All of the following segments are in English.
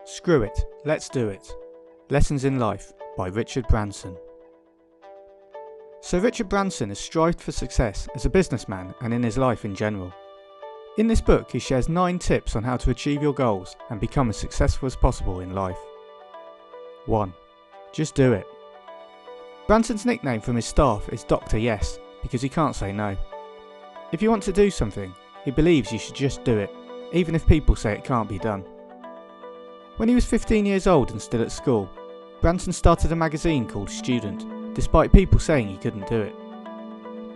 Screw it, let's do it. Lessons in Life by Richard Branson. Sir Richard Branson has strived for success as a businessman and in his life in general. In this book he shares 9 tips on how to achieve your goals and become as successful as possible in life. 1. Just do it. Branson's nickname from his staff is Dr. Yes because he can't say no. If you want to do something, he believes you should just do it, even if people say it can't be done. When he was 15 years old and still at school, Branson started a magazine called Student, despite people saying he couldn't do it.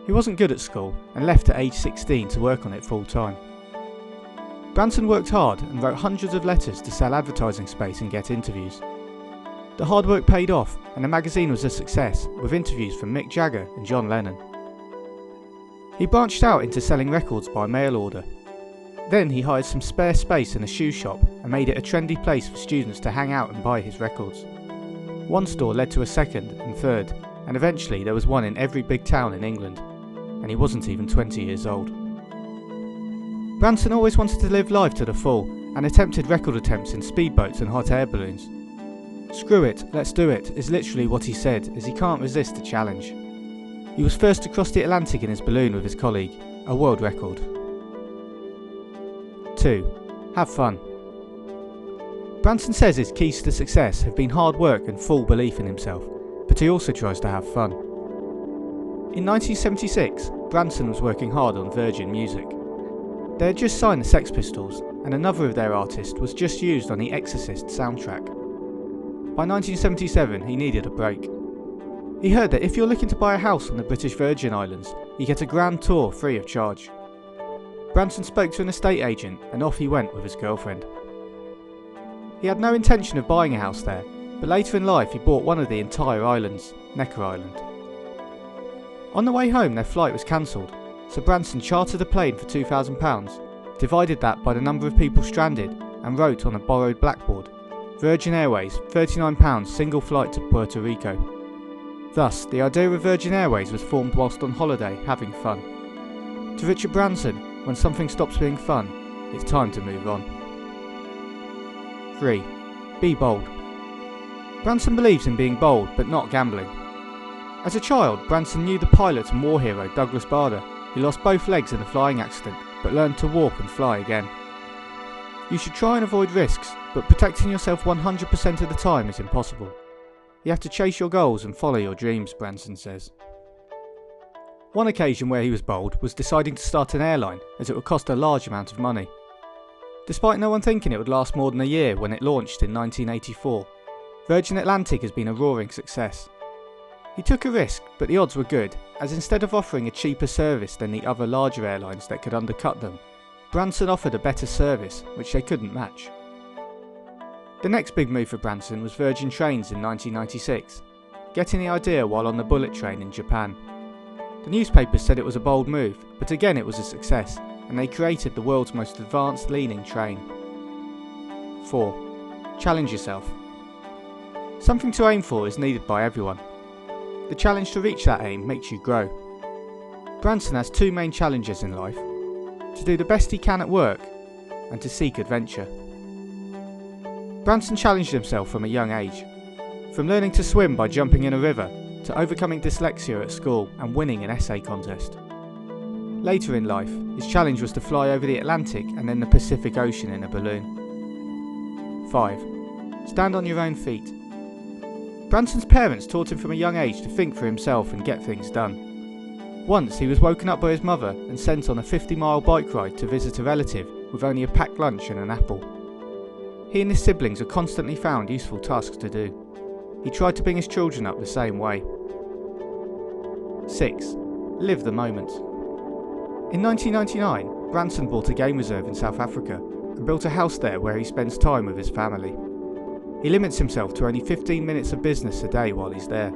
He wasn't good at school and left at age 16 to work on it full time. Branson worked hard and wrote hundreds of letters to sell advertising space and get interviews. The hard work paid off and the magazine was a success, with interviews from Mick Jagger and John Lennon. He branched out into selling records by mail order. Then he hired some spare space in a shoe shop and made it a trendy place for students to hang out and buy his records. One store led to a second and third, and eventually there was one in every big town in England, and he wasn't even 20 years old. Branson always wanted to live life to the full and attempted record attempts in speedboats and hot air balloons. Screw it, let's do it is literally what he said, as he can't resist the challenge. He was first to cross the Atlantic in his balloon with his colleague, a world record. 2. Have fun. Branson says his keys to success have been hard work and full belief in himself, but he also tries to have fun. In 1976, Branson was working hard on Virgin Music. They had just signed the Sex Pistols, and another of their artists was just used on the Exorcist soundtrack. By 1977, he needed a break. He heard that if you're looking to buy a house on the British Virgin Islands, you get a grand tour free of charge. Branson spoke to an estate agent and off he went with his girlfriend. He had no intention of buying a house there, but later in life he bought one of the entire islands, Necker Island. On the way home their flight was cancelled, so Branson chartered a plane for £2,000, divided that by the number of people stranded and wrote on a borrowed blackboard, Virgin Airways, £39 single flight to Puerto Rico. Thus, the idea of Virgin Airways was formed whilst on holiday having fun. To Richard Branson, when something stops being fun, it's time to move on. 3. Be bold. Branson believes in being bold, but not gambling. As a child, Branson knew the pilot and war hero Douglas Bader, who lost both legs in a flying accident, but learned to walk and fly again. You should try and avoid risks, but protecting yourself 100% of the time is impossible. You have to chase your goals and follow your dreams, Branson says. One occasion where he was bold was deciding to start an airline, as it would cost a large amount of money. Despite no one thinking it would last more than a year when it launched in 1984, Virgin Atlantic has been a roaring success. He took a risk, but the odds were good, as instead of offering a cheaper service than the other larger airlines that could undercut them, Branson offered a better service, which they couldn't match. The next big move for Branson was Virgin Trains in 1996, getting the idea while on the bullet train in Japan. The newspapers said it was a bold move, but again it was a success, and they created the world's most advanced leaning train. 4. Challenge yourself. Something to aim for is needed by everyone. The challenge to reach that aim makes you grow. Branson has 2 main challenges in life: to do the best he can at work, and to seek adventure. Branson challenged himself from a young age, from learning to swim by jumping in a river, to overcoming dyslexia at school and winning an essay contest. Later in life, his challenge was to fly over the Atlantic and then the Pacific Ocean in a balloon. 5. Stand on your own feet. Branson's parents taught him from a young age to think for himself and get things done. Once he was woken up by his mother and sent on a 50-mile bike ride to visit a relative with only a packed lunch and an apple. He and his siblings are constantly found useful tasks to do. He tried to bring his children up the same way. 6. Live the moment. In 1999, Branson bought a game reserve in South Africa and built a house there where he spends time with his family. He limits himself to only 15 minutes of business a day while he's there.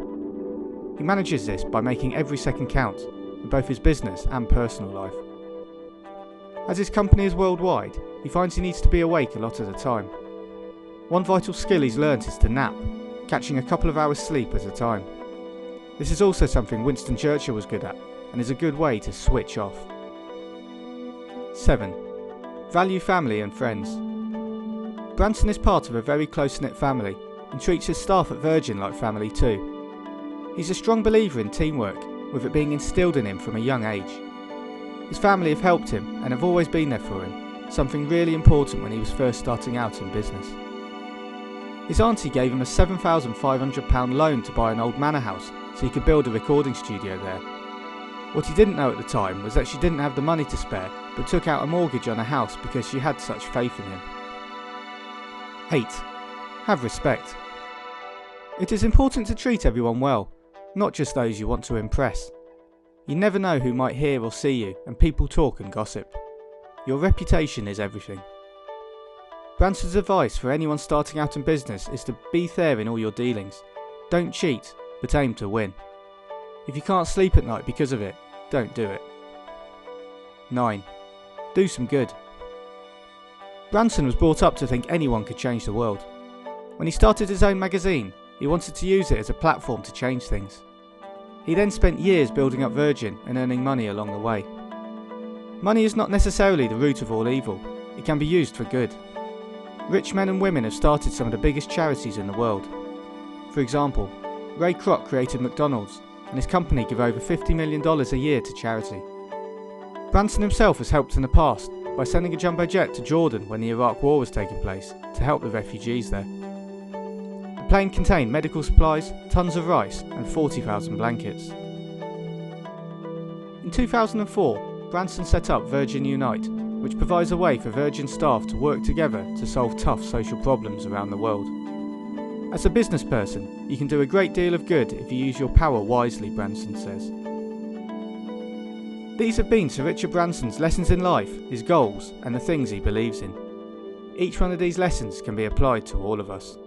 He manages this by making every second count, in both his business and personal life. As his company is worldwide, he finds he needs to be awake a lot of the time. One vital skill he's learnt is to nap, catching a couple of hours sleep at a time. This is also something Winston Churchill was good at, and is a good way to switch off. 7. Value family and friends. Branson is part of a very close-knit family and treats his staff at Virgin like family too. He's a strong believer in teamwork, with it being instilled in him from a young age. His family have helped him and have always been there for him, something really important when he was first starting out in business. His auntie gave him a £7,500 loan to buy an old manor house so he could build a recording studio there. What he didn't know at the time was that she didn't have the money to spare, but took out a mortgage on a house because she had such faith in him. 8. Have respect. It is important to treat everyone well, not just those you want to impress. You never know who might hear or see you, and people talk and gossip. Your reputation is everything. Branson's advice for anyone starting out in business is to be fair in all your dealings. Don't cheat, but aim to win. If you can't sleep at night because of it, don't do it. 9. Do some good. Branson was brought up to think anyone could change the world. When he started his own magazine, he wanted to use it as a platform to change things. He then spent years building up Virgin and earning money along the way. Money is not necessarily the root of all evil, it can be used for good. Rich men and women have started some of the biggest charities in the world. For example, Ray Kroc created McDonald's, and his company give over $50 million a year to charity. Branson himself has helped in the past by sending a jumbo jet to Jordan when the Iraq War was taking place to help the refugees there. The plane contained medical supplies, tons of rice and 40,000 blankets. In 2004, Branson set up Virgin Unite, which provides a way for Virgin staff to work together to solve tough social problems around the world. As a business person, you can do a great deal of good if you use your power wisely, Branson says. These have been Sir Richard Branson's lessons in life, his goals and the things he believes in. Each one of these lessons can be applied to all of us.